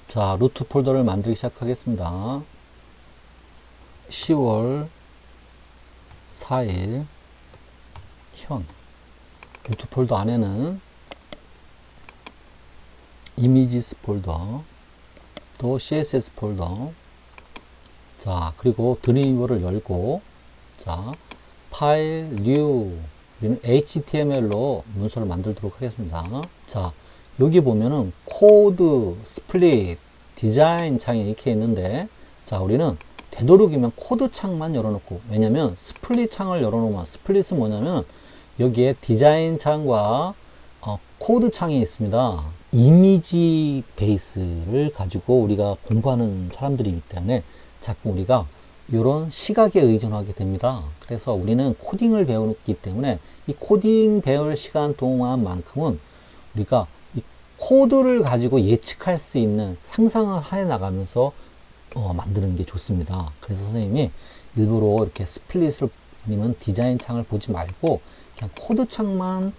자, 루트 폴더를 만들기 시작하겠습니다. 10월 4일 현 루트 폴더 안에는 이미지스 폴더, 또 CSS 폴더, 자, 그리고 드림위버를 열고, 자, 파일, 뉴, 우리는 HTML로 문서를 만들도록 하겠습니다. 자, 여기 보면은 코드, 스플릿, 디자인 창이 이렇게 있는데, 자, 우리는 되도록이면 코드 창만 열어놓고, 왜냐면 스플릿 창을 열어놓으면, 스플릿은 뭐냐면 여기에 디자인 창과 코드 창이 있습니다. 이미지 베이스를 가지고 우리가 공부하는 사람들이기 때문에 자꾸 우리가 이런 시각에 의존하게 됩니다. 그래서 우리는 코딩을 배우기 때문에 이 코딩 배울 시간 동안만큼은 우리가 이 코드를 가지고 예측할 수 있는 상상을 해 나가면서 만드는 게 좋습니다. 그래서 선생님이 일부러 이렇게 스플릿을 아니면 디자인 창을 보지 말고 그냥 코드 창만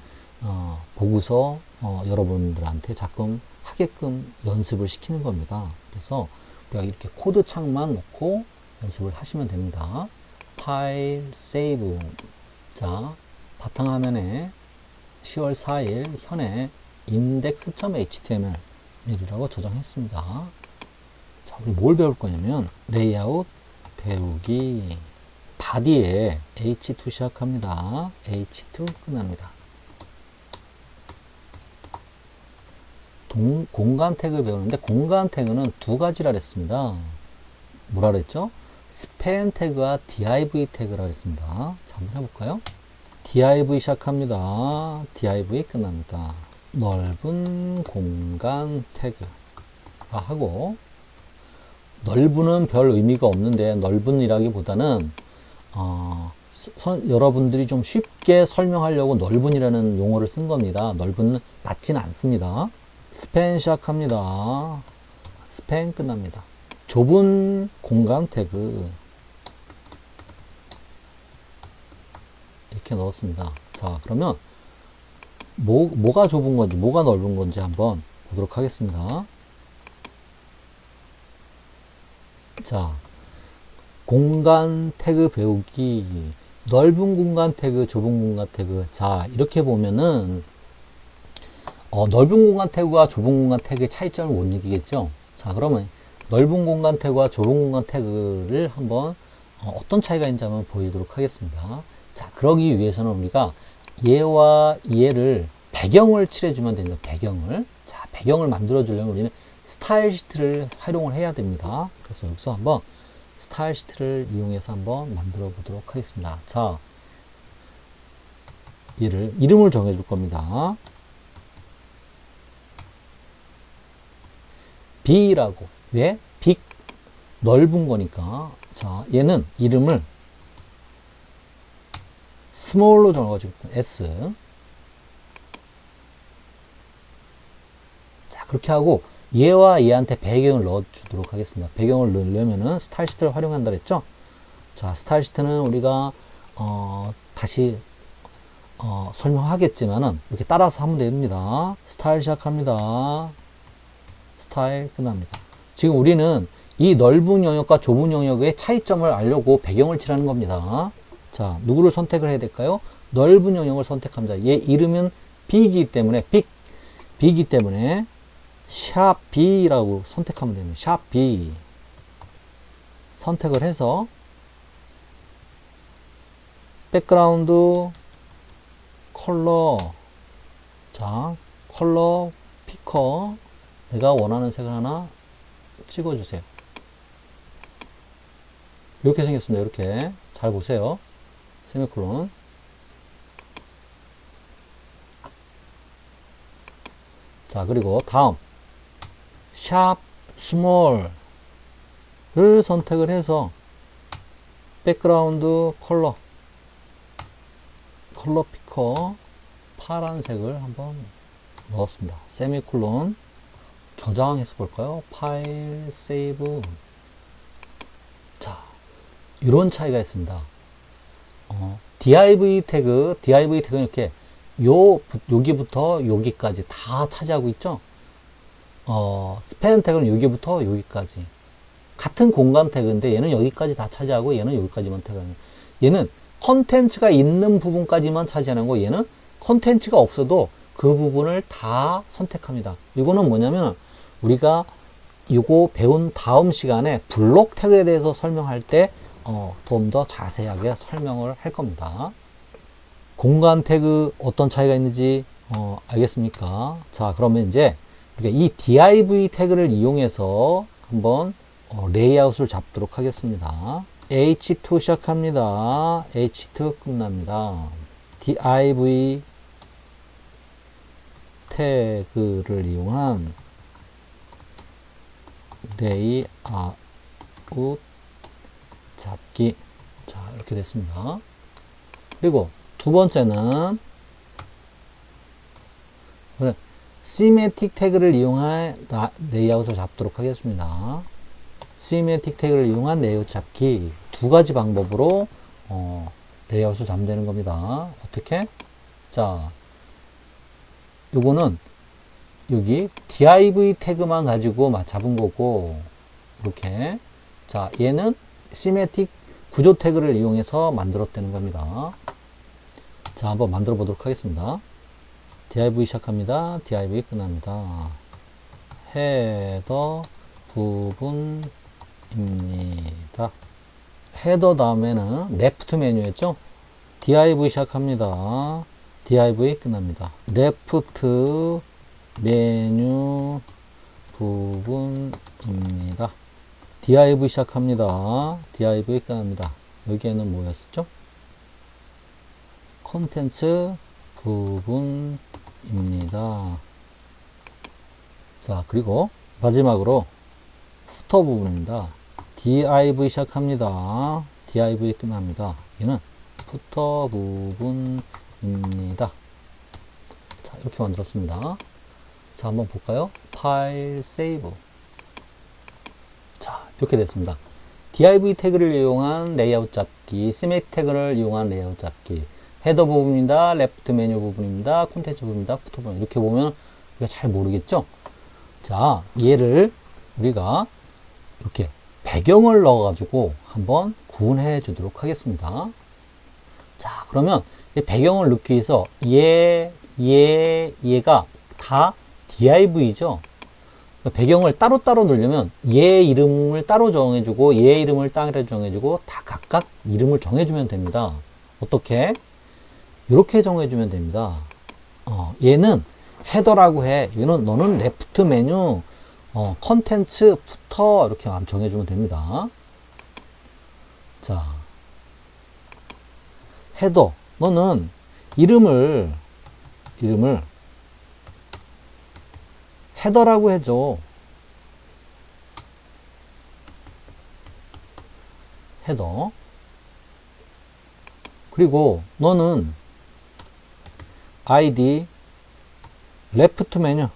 보고서 여러분들한테 자꾸 하게끔 연습을 시키는 겁니다. 그래서 우리가 이렇게 코드 창만 놓고 연습을 하시면 됩니다. 파일, 세이브. 자, 바탕화면에 10월 4일 현에 index.html이라고 저장했습니다. 자, 우리 뭘 배울 거냐면 레이아웃 배우기. 바디에 h2 시작합니다. h2 끝납니다. 공간 태그를 배우는데 공간 태그는 두 가지라 그랬습니다. 뭐라 그랬죠? 스팬 태그와 div 태그라 그랬습니다. 자, 한번 해볼까요? div 시작합니다. div 끝납니다. 넓은 공간 태그가 하고, 넓은은 별 의미가 없는데 넓은이라기보다는 여러분들이 좀 쉽게 설명하려고 넓은이라는 용어를 쓴 겁니다. 넓은은 맞지는 않습니다. 스팬 시작합니다. 스팬 끝납니다. 좁은 공간 태그 이렇게 넣었습니다. 자, 그러면 뭐가 좁은 건지 뭐가 넓은 건지 한번 보도록 하겠습니다. 자, 공간 태그 배우기, 넓은 공간 태그, 좁은 공간 태그. 자, 이렇게 보면은 넓은 공간 태그와 좁은 공간 태그의 차이점을 못 이기겠죠. 자, 그러면 넓은 공간 태그와 좁은 공간 태그를 한번 어떤 차이가 있는지 한번 보여드리도록 하겠습니다. 자, 그러기 위해서는 우리가 얘와 얘를 배경을 칠해주면 됩니다. 배경을. 자, 배경을 만들어 주려면 우리는 스타일 시트를 활용을 해야 됩니다. 그래서 여기서 한번 스타일 시트를 이용해서 한번 만들어 보도록 하겠습니다. 자, 얘를 이름을 정해 줄 겁니다. B라고. 왜? 빅, 넓은 거니까. 자, 얘는 이름을 스몰로 정해가지고 S. 자, 그렇게 하고 얘와 얘한테 배경을 넣어주도록 하겠습니다. 배경을 넣으려면은 스타일 시트를 활용한다 그랬죠? 자, 스타일 시트는 우리가 다시 설명하겠지만은 이렇게 따라서 하면 됩니다. 스타일 시작합니다. 스타일 끝납니다. 지금 우리는 이 넓은 영역과 좁은 영역의 차이점을 알려고 배경을 칠하는 겁니다. 자, 누구를 선택을 해야 될까요? 넓은 영역을 선택합니다. 얘 이름은 B이기 때문에 B이기 때문에 샵 B라고 선택하면 됩니다. 샵 B 선택을 해서 백그라운드 컬러, 자, 컬러 피커, 내가 원하는 색을 하나 찍어주세요. 이렇게 생겼습니다. 이렇게 잘 보세요. 세미콜론. 자, 그리고 다음 샵 스몰을 선택을 해서 백그라운드 컬러 피커 파란색을 한번 넣었습니다. 세미콜론. 저장해서 볼까요? 파일, 세이브. 자, 이런 차이가 있습니다. div 태그는 이렇게 여기부터 여기까지 다 차지하고 있죠? 스팬 태그는 여기부터 여기까지. 같은 공간 태그인데 얘는 여기까지 다 차지하고 얘는 여기까지만 태그하는 거예요. 얘는 컨텐츠가 있는 부분까지만 차지하는 거, 얘는 컨텐츠가 없어도 그 부분을 다 선택합니다. 이거는 뭐냐면 우리가 이거 배운 다음 시간에 블록 태그에 대해서 설명할 때 좀 더 자세하게 설명을 할 겁니다. 공간 태그 어떤 차이가 있는지 알겠습니까? 자, 그러면 이제 우리가 이 div 태그를 이용해서 한번 레이아웃을 잡도록 하겠습니다. h2 시작합니다. h2 끝납니다. div 태그를 이용한 레이아웃 잡기. 자, 이렇게 됐습니다. 그리고 두 번째는 시메틱 태그를 이용한 레이아웃을 잡도록 하겠습니다. 시메틱 태그를 이용한 레이아웃 잡기. 두 가지 방법으로 레이아웃을 잡으면 되는 겁니다. 어떻게? 자, 요거는 여기 div 태그만 가지고 잡은 거고, 이렇게. 자, 얘는 시메틱 구조 태그를 이용해서 만들었다는 겁니다. 자, 한번 만들어 보도록 하겠습니다. div 시작합니다. div 끝납니다. 헤더 부분입니다. 헤더 다음에는 레프트 메뉴였죠? div 시작합니다. div 끝납니다. 레프트 메뉴 부분입니다. div 시작합니다. div 끝납니다. 여기에는 뭐였었죠? 콘텐츠 부분입니다. 자, 그리고 마지막으로 후터 부분입니다. div 시작합니다. div 끝납니다. 얘는 후터 부분입니다. 자, 이렇게 만들었습니다. 자, 한번 볼까요? 파일 세이브. 자, 이렇게 됐습니다. div 태그를 이용한 레이아웃 잡기, 시메틱 태그를 이용한 레이아웃 잡기, 헤더 부분입니다. 레프트 메뉴 부분입니다. 콘텐츠 부분입니다. 푸터 부분. 이렇게 보면 우리가 잘 모르겠죠? 자, 얘를 우리가 이렇게 배경을 넣어가지고 한번 구분해 주도록 하겠습니다. 자, 그러면 이 배경을 넣기 위해서 얘가 다 div죠? 배경을 따로따로 넣으려면 얘 이름을 따로 정해주고 얘 이름을 따로 정해주고 다 각각 이름을 정해주면 됩니다. 어떻게? 이렇게 정해주면 됩니다. 얘는 헤더라고 해. 얘는 너는 레프트 메뉴, 컨텐츠, 부터 이렇게 정해주면 됩니다. 자, 헤더. 너는 이름을 헤더라고 해줘. 헤더. 그리고 너는 id 레프트 메뉴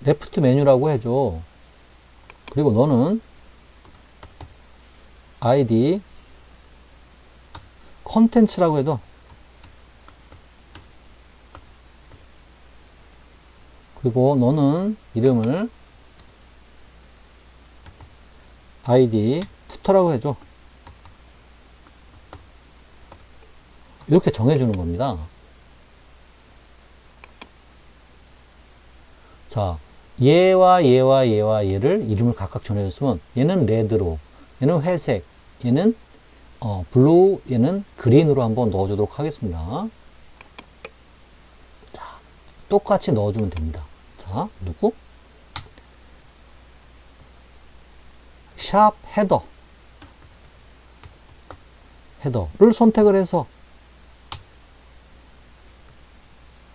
레프트 메뉴라고 해줘. 그리고 너는 id 컨텐츠라고 해도. 그리고 너는 이름을 id 푸터라고 해줘. 이렇게 정해주는 겁니다. 자, 얘와 얘를 이름을 각각 정해줬으면 얘는 레드로, 얘는 회색, 얘는 블루, 얘는 그린으로 한번 넣어주도록 하겠습니다. 자, 똑같이 넣어주면 됩니다. 자, 누구? 샵 헤더를 선택을 해서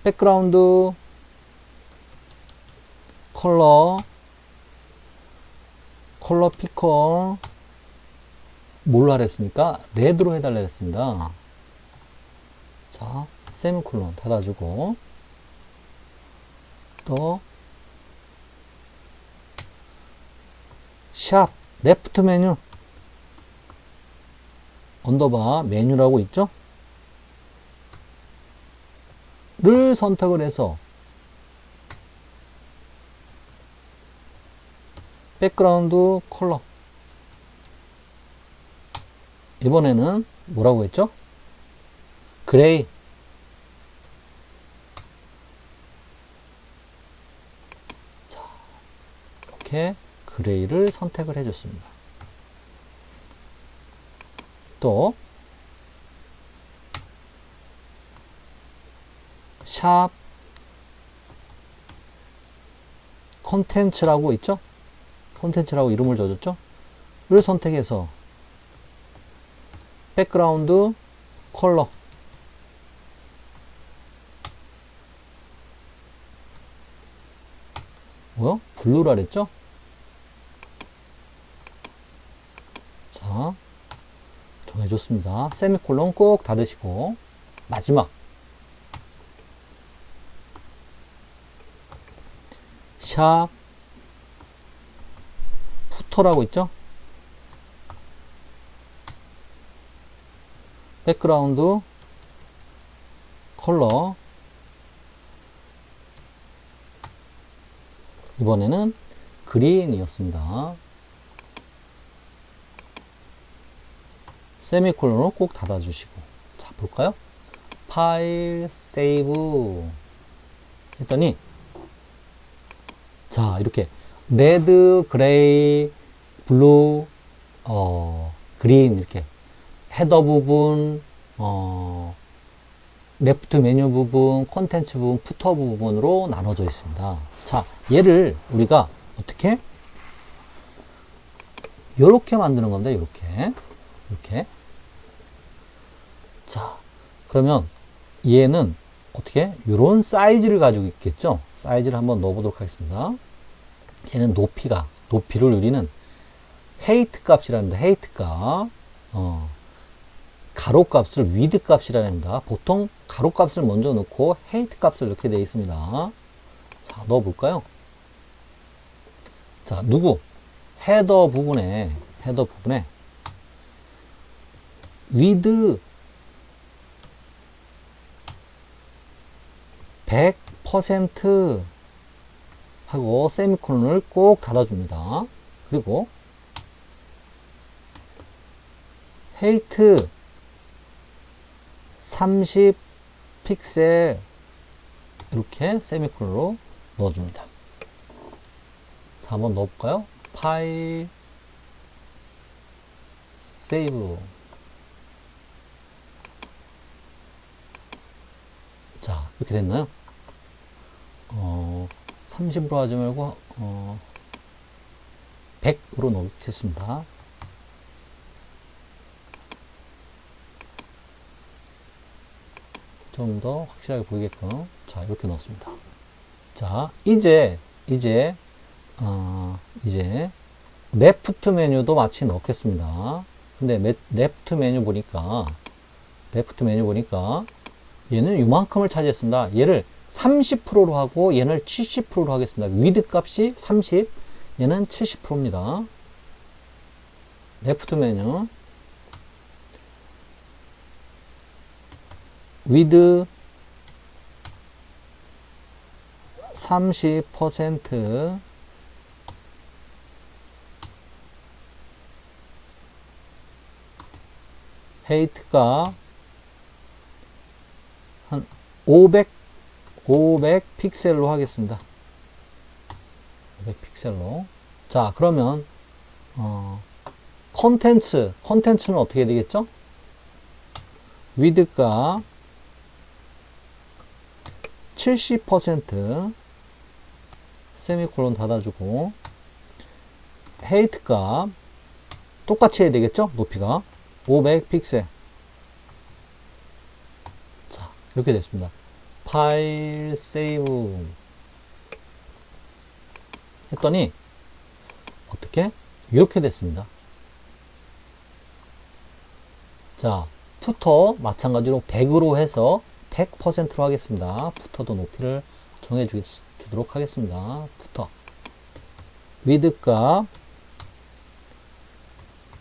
백그라운드 컬러 피커 뭘로 하라 했습니까? 레드로 해달라 했습니다. 자, 세미콜론 닫아주고 또 샵 레프트 메뉴 언더바 메뉴라고 있죠? 를 선택을 해서 백그라운드 컬러, 이번에는 뭐라고 했죠? 그레이. 자, 이렇게 그레이를 선택을 해줬습니다. 또 샵 컨텐츠라고 있죠? 컨텐츠라고 이름을 줘줬죠? 를 선택해서 백그라운드 컬러, 뭐요? 블루라 그랬죠? 자, 정해줬습니다. 세미콜론 꼭 닫으시고, 마지막 샵 푸터라고 있죠? 백그라운드 컬러, 이번에는 그린이었습니다. 세미콜론을 꼭 닫아주시고, 자, 볼까요? 파일, 세이브 했더니, 자, 이렇게 레드, 그레이, 블루, 그린 이렇게 헤더 부분, 레프트 메뉴 부분, 콘텐츠 부분, 푸터 부분으로 나눠져 있습니다. 자, 얘를 우리가 어떻게? 요렇게 만드는 건데, 이렇게. 자, 그러면 얘는 어떻게? 요런 사이즈를 가지고 있겠죠? 사이즈를 한번 넣어보도록 하겠습니다. 얘는 높이를 우리는 헤이트 값이랍니다. 헤이트 값. 가로 값을 위드 값이랍니다. 보통 가로 값을 먼저 넣고 헤이트 값을 넣게 되어 있습니다. 자, 넣어볼까요? 자, 헤더 부분에 위드 100% 하고 세미콜론을 꼭 닫아줍니다. 그리고 헤이트 30 픽셀 이렇게 세미콜론으로 넣어줍니다. 자, 한번 넣어볼까요? 파일, 세이브. 자, 이렇게 됐나요? 30으로 하지 말고 100으로 넣겠습니다. 좀 더 확실하게 보이게끔. 자, 이렇게 넣었습니다. 자, 이제 레프트 메뉴도 마치 넣겠습니다. 근데 레프트 메뉴 보니까 얘는 이만큼을 차지했습니다. 얘를 30%로 하고 얘는 70%로 하겠습니다. 위드 값이 30, 얘는 70%입니다. 레프트 메뉴 위드 30%, 헤이트가 한 500 픽셀로 하겠습니다. 500 픽셀로. 자, 그러면 컨텐츠는 어떻게 되겠죠? 위드가 70% 세미콜론 닫아주고, 헤이트가 똑같이 해야 되겠죠? 높이가 500 픽셀. 자, 이렇게 됐습니다. 파일, 세이브 했더니 어떻게? 이렇게 됐습니다. 자, 푸터 마찬가지로 100으로 해서 100%로 하겠습니다. 푸터도 높이를 정해주도록 하겠습니다. 푸터 위드 값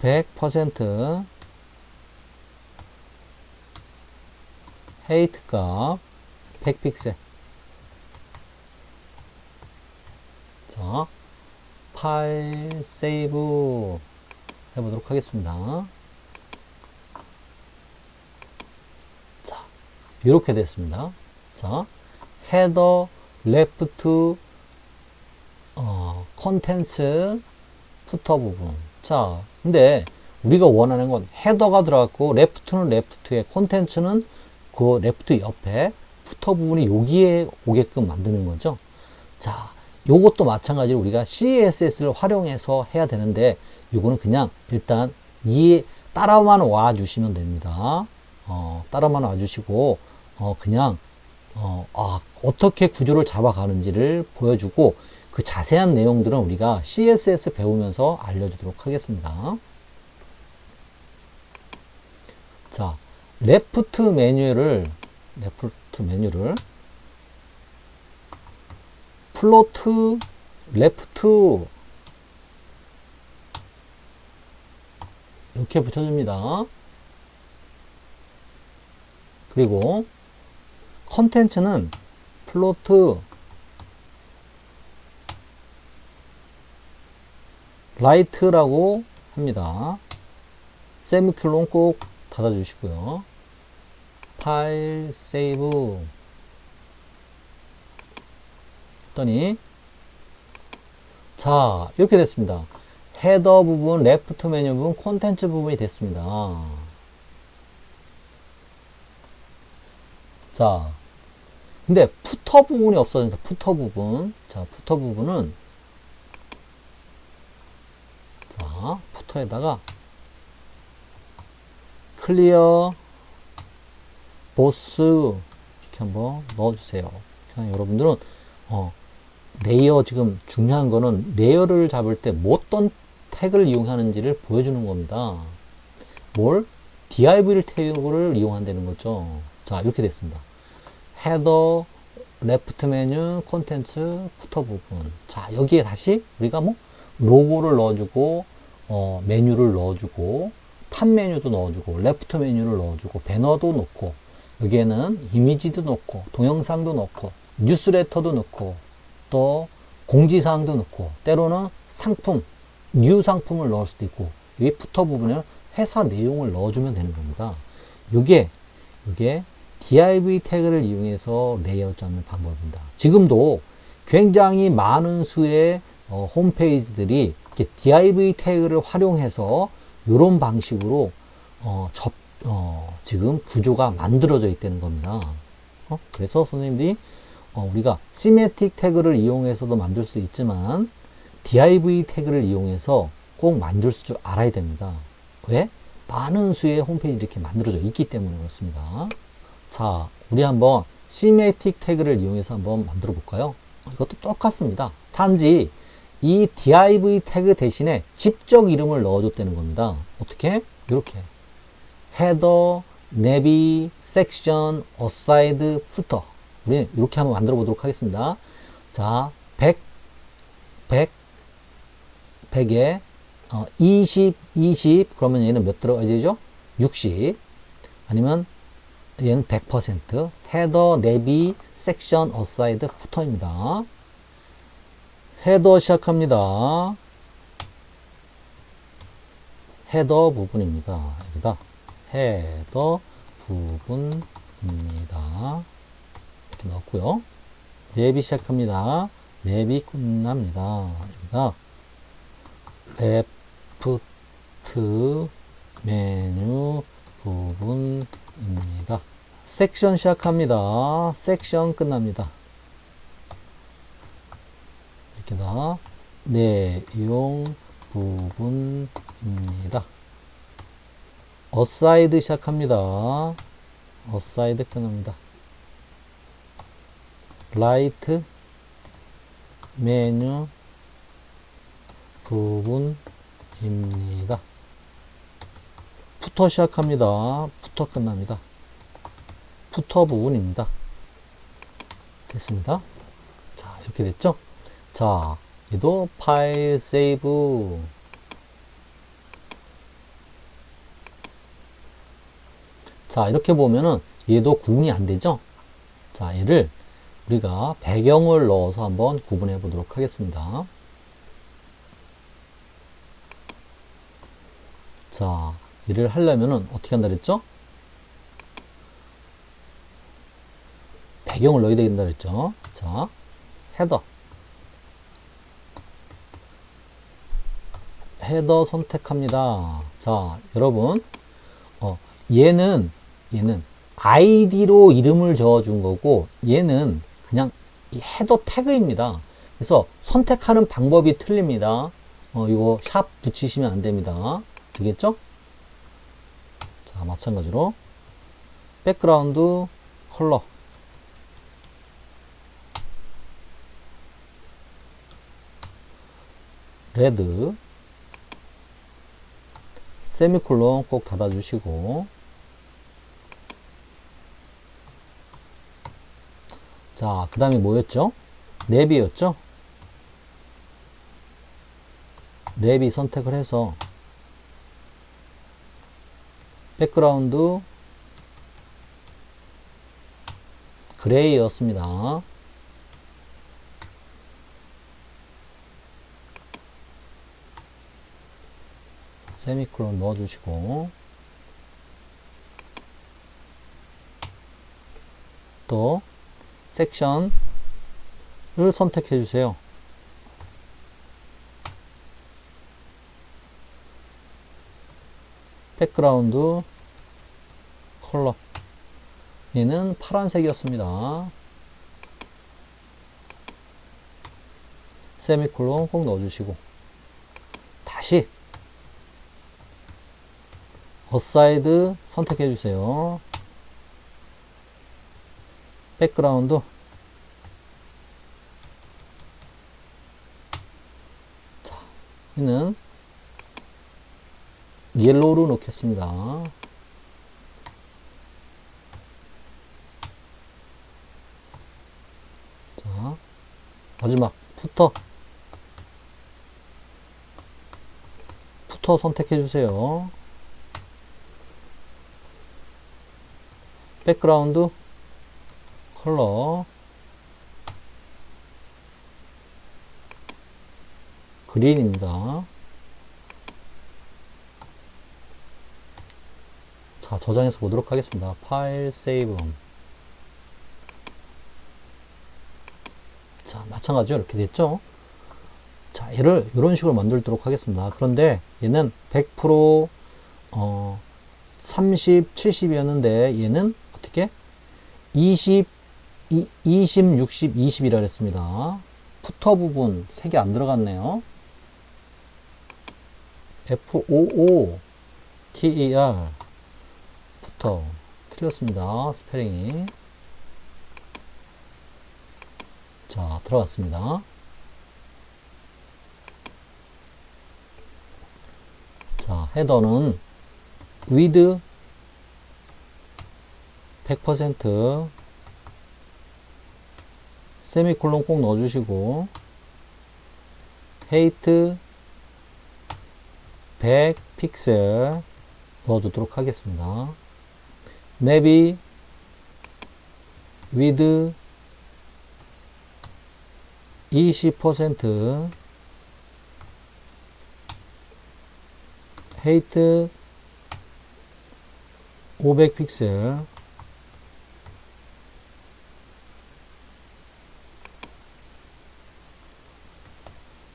100%, 헤이트 값 100픽셀. 자, 파일 세이브 해보도록 하겠습니다. 자, 이렇게 됐습니다. 자, 헤더 레프트 컨텐츠 푸터 부분. 자, 근데 우리가 원하는 건 헤더가 들어갔고 레프트는 레프트에 콘텐츠는 그 레프트 옆에 푸터 부분이 여기에 오게끔 만드는 거죠. 자, 요것도 마찬가지로 우리가 CSS를 활용해서 해야 되는데 요거는 그냥 일단 따라만 와 주시면 됩니다. 따라만 와 주시고 그냥 어떻게 구조를 잡아가는지를 보여주고 그 자세한 내용들은 우리가 CSS 배우면서 알려주도록 하겠습니다. 자, 레프트 메뉴를 플로트 레프트 이렇게 붙여줍니다. 그리고 컨텐츠는 플로트 라이트라고 합니다. 세미콜론 꼭 닫아주시고요. 파일 세이브 했더니 자, 이렇게 됐습니다. 헤더 부분, 레프트 메뉴 부분, 콘텐츠 부분이 됐습니다. 자, 근데 푸터 부분이 없어진다. 푸터 부분. 자, 푸터 부분은 자, 푸터에다가 클리어 보스 이렇게 한번 넣어주세요. 그냥 여러분들은 레이어 지금 중요한 거는 레이어를 잡을 때 뭐 어떤 태그를 이용하는지를 보여주는 겁니다. 뭘? div 태그를 이용한다는 거죠. 자, 이렇게 됐습니다. 헤더, 레프트 메뉴, 콘텐츠, 푸터 부분. 자, 여기에 다시 우리가 뭐 로고를 넣어주고 메뉴를 넣어주고 탑 메뉴도 넣어주고 레프트 메뉴를 넣어주고 배너도 넣고 여기에는 이미지도 넣고 동영상도 넣고 뉴스레터도 넣고 또 공지사항도 넣고 때로는 상품, 뉴 상품을 넣을 수도 있고 여기 푸터 부분에 회사 내용을 넣어주면 되는 겁니다. 이게 div 태그를 이용해서 레이아웃 잡는 방법입니다. 지금도 굉장히 많은 수의 홈페이지들이 이렇게 div 태그를 활용해서 이런 방식으로 지금 구조가 만들어져 있다는 겁니다. 그래서 선생님들이 우리가 시메틱 태그를 이용해서도 만들 수 있지만 div 태그를 이용해서 꼭 만들 줄 알아야 됩니다. 왜? 많은 수의 홈페이지 이렇게 만들어져 있기 때문에 그렇습니다. 자, 우리 한번 시메틱 태그를 이용해서 한번 만들어 볼까요? 이것도 똑같습니다. 단지 이 div 태그 대신에 직접 이름을 넣어줬다는 겁니다. 어떻게? 이렇게 헤더, 내비, 섹션, 어사이드, 푸터. 우리 이렇게 한번 만들어 보도록 하겠습니다. 자, 100에 20 그러면 얘는 몇 들어가야죠? 60 아니면 얘는 100% 헤더, 내비, 섹션, 어사이드, 푸터입니다. 헤더 시작합니다. 헤더 부분입니다. 여기다 헤더 부분입니다. 이렇게 넣었고요. 내비 시작합니다. 내비 끝납니다. 여기다 레프트 메뉴 부분입니다. 섹션 시작합니다. 섹션 끝납니다. 이렇게다 내용 부분입니다. 어사이드 시작합니다. 어사이드 끝납니다. 라이트 메뉴 부분입니다. 푸터 시작합니다. 푸터 끝납니다. 푸터 부분입니다. 됐습니다. 자, 이렇게 됐죠? 자, 얘도 파일 세이브. 자, 이렇게 보면은 얘도 구분이 안 되죠? 자, 얘를 우리가 배경을 넣어서 한번 구분해 보도록 하겠습니다. 자, 얘를 하려면은 어떻게 한다 그랬죠? 배경을 넣어야 된다 그랬죠? 자, 헤더 선택합니다. 자, 여러분, 얘는 아이디로 이름을 적어준 거고, 얘는 그냥 이 헤더 태그입니다. 그래서 선택하는 방법이 틀립니다. 이거 샵 붙이시면 안 됩니다. 알겠죠? 자, 마찬가지로 백그라운드 컬러 레드 세미콜론 꼭 닫아주시고, 자, 그 다음에 뭐였죠? 내비였죠? 내비 선택을 해서 백그라운드 그레이였습니다. 세미콜론 넣어주시고, 또 섹션을 선택해 주세요. 백그라운드 컬러, 얘는 파란색이었습니다. 세미콜론 꼭 넣어주시고, 다시 어사이드 선택해 주세요. 백그라운드, 자, 얘는 옐로우로 넣겠습니다. 자, 마지막 푸터 선택해 주세요. 백그라운드 컬러 그린입니다. 자, 저장해서 보도록 하겠습니다. 파일 세이브. 자, 마찬가지로 이렇게 됐죠. 자, 얘를 이런 식으로 만들도록 하겠습니다. 그런데 얘는 100% 30, 70이었는데 얘는 어떻게 20, 60, 20이라 그랬습니다. 푸터 부분 3개 안 들어갔네요. FOOTER 푸터 틀렸습니다. 스페링이. 자, 들어갔습니다. 자, 헤더는 with 100% 세미콜론 꼭 넣어주시고, height 100 픽셀 넣어주도록 하겠습니다. 내비 with 20% height 500 픽셀.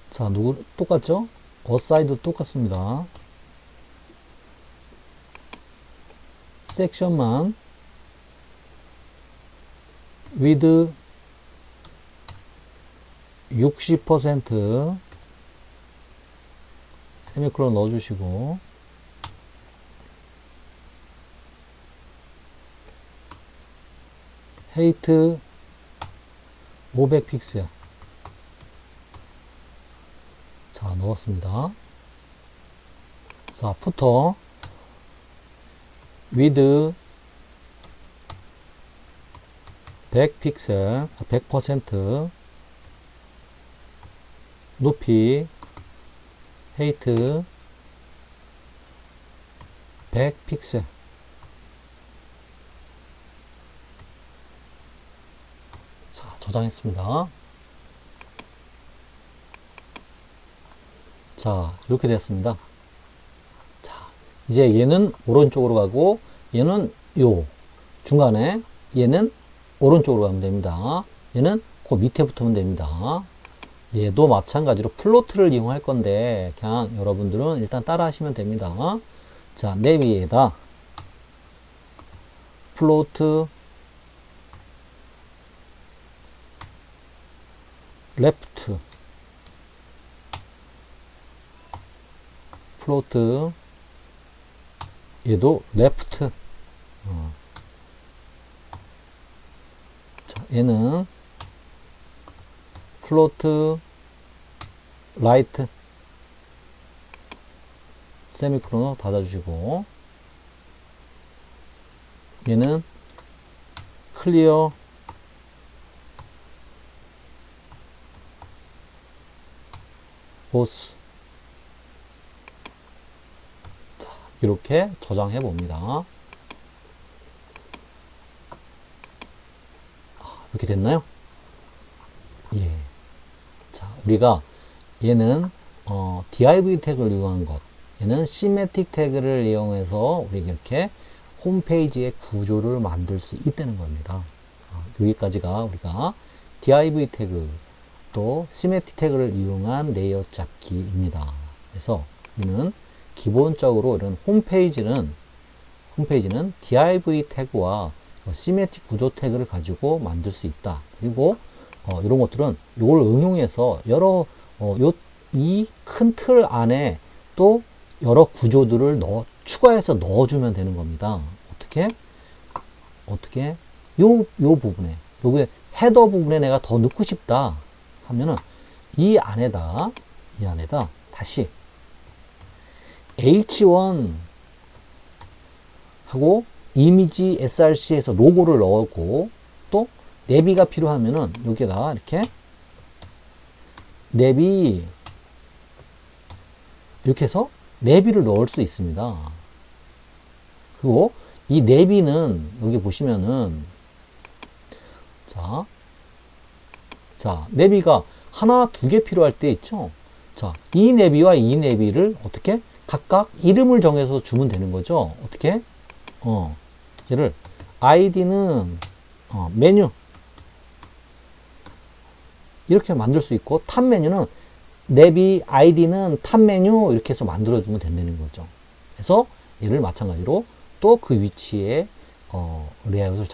자, 똑같죠? 어사이드 똑같습니다. 섹션만 with 60% 세미콜론 넣어주시고, height 500 픽셀. 자, 넣었습니다. 자, 푸터 with 100 픽셀, 100% 높이 height 100 픽셀. 저장했습니다. 자, 이렇게 됐습니다. 자, 이제 얘는 오른쪽으로 가고 얘는 요 중간에 얘는 오른쪽으로 가면 됩니다. 얘는 그 밑에 붙으면 됩니다. 얘도 마찬가지로 플로트를 이용할 건데 그냥 여러분들은 일단 따라 하시면 됩니다. 자, 내비에다 플로트 레프트 플로트 얘도 레프트 자, 얘는 플로트 라이트 세미콜론 닫아주시고 얘는 클리어 보스 자, 이렇게 저장해 봅니다. 이렇게 됐나요? 예. 자, 우리가 얘는 div 태그를 이용한 것, 얘는 시메틱 태그를 이용해서 우리 이렇게 홈페이지의 구조를 만들 수 있다는 겁니다. 여기까지가 우리가 div 태그 또 시메틱 태그를 이용한 레이어 잡기입니다. 그래서 우리는 기본적으로 이런 홈페이지는 div 태그와 시메틱 구조 태그를 가지고 만들 수 있다. 그리고 이런 것들은 이걸 응용해서 여러 이 큰 틀 안에 또 여러 구조들을 추가해서 넣어주면 되는 겁니다. 어떻게 요 부분에 요게 헤더 부분에 내가 더 넣고 싶다 하면은 이 안에다 다시 H1 하고 이미지 src에서 로고를 넣고 또 내비가 필요하면은 여기에다 이렇게 내비 이렇게 해서 내비를 넣을 수 있습니다. 그리고 이 내비는 여기 보시면은 자 내비가 하나 두 개 필요할 때 있죠. 자, 이 내비와 이 내비를 어떻게 각각 이름을 정해서 주면 되는 거죠. 어떻게 얘를 id는 메뉴 이렇게 만들 수 있고 탑 메뉴는 내비 id는 탑 메뉴 이렇게 해서 만들어 주면 된다는 거죠. 그래서 얘를 마찬가지로 또 그 위치에 레이아웃을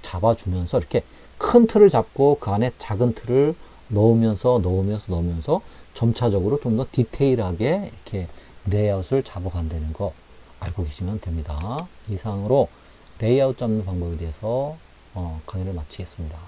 잡아주면서 이렇게 큰 틀을 잡고 그 안에 작은 틀을 넣으면서 점차적으로 좀 더 디테일하게 이렇게 레이아웃을 잡아간다는 거 알고 계시면 됩니다. 이상으로 레이아웃 잡는 방법에 대해서 강의를 마치겠습니다.